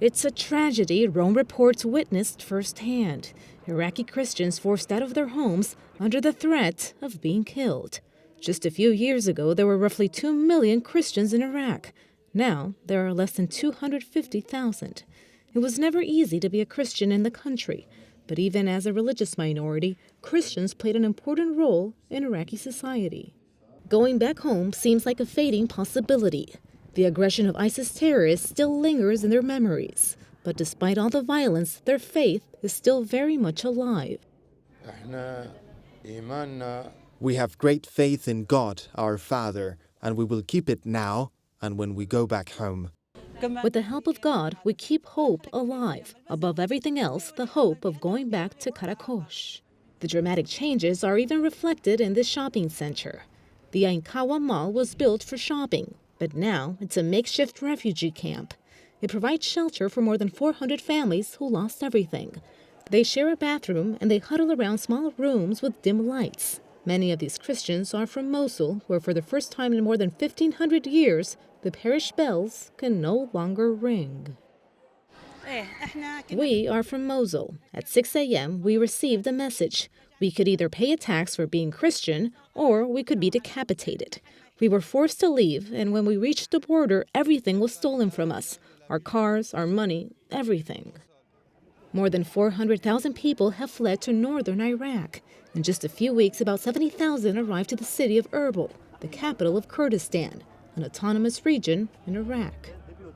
It's a tragedy Rome reports witnessed firsthand. Iraqi Christians forced out of their homes under the threat of being killed. Just a few years ago, there were roughly 2 million Christians in Iraq. Now, there are less than 250,000. It was never easy to be a Christian in the country, but even as a religious minority, Christians played an important role in Iraqi society. Going back home seems like a fading possibility. The aggression of ISIS terrorists still lingers in their memories. But despite all the violence, their faith is still very much alive. We have great faith in God, our Father, and we will keep it now and when we go back home. With the help of God, we keep hope alive. Above everything else, the hope of going back to Karakosh. The dramatic changes are even reflected in this shopping center. The Ainkawa Mall was built for shopping, but now it's a makeshift refugee camp. It provides shelter for more than 400 families who lost everything. They share a bathroom and they huddle around small rooms with dim lights. Many of these Christians are from Mosul, where for the first time in more than 1,500 years, the parish bells can no longer ring. We are from Mosul. At 6 a.m., we received a message. We could either pay a tax for being Christian, or we could be decapitated. We were forced to leave, and when we reached the border, everything was stolen from us. Our cars, our money, everything. More than 400,000 people have fled to northern Iraq. In just a few weeks, about 70,000 arrived to the city of Erbil, the capital of Kurdistan, an autonomous region in Iraq.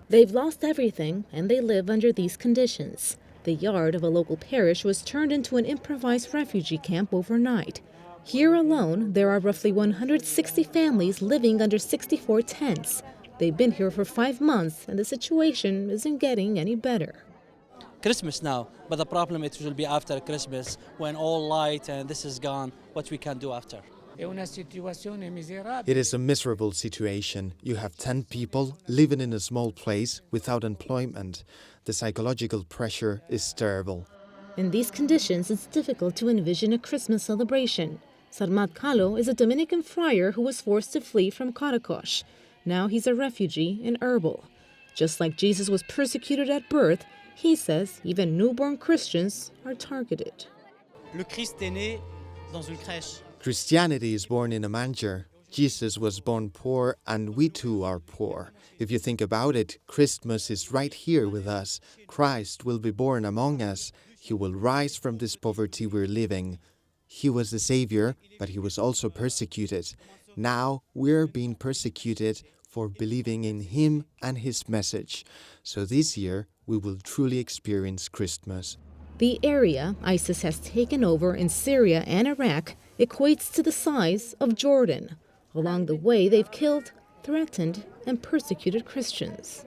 They've lost everything, and they live under these conditions. The yard of a local parish was turned into an improvised refugee camp overnight. Here alone, there are roughly 160 families living under 64 tents. They've been here for 5 months, and the situation isn't getting any better. Christmas now, but the problem it will be after Christmas when all light and this is gone, what we can do after. It is a miserable situation. You have 10 people living in a small place without employment. The psychological pressure is terrible. In these conditions, it's difficult to envision a Christmas celebration. Sarmat Kalo is a Dominican friar who was forced to flee from Karakosh. Now he's a refugee in Erbil. Just like Jesus was persecuted at birth, he says even newborn Christians are targeted. Christianity is born in a manger. Jesus was born poor, and we too are poor. If you think about it, Christmas is right here with us. Christ will be born among us. He will rise from this poverty we're living. He was the Savior, but he was also persecuted. Now we're being persecuted for believing in him and his message. So this year, we will truly experience Christmas. The area ISIS has taken over in Syria and Iraq equates to the size of Jordan. Along the way, they've killed, threatened, and persecuted Christians.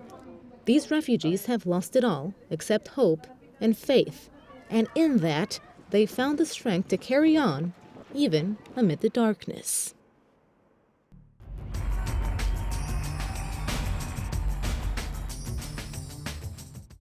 These refugees have lost it all except hope and faith. And in that, they found the strength to carry on, even amid the darkness.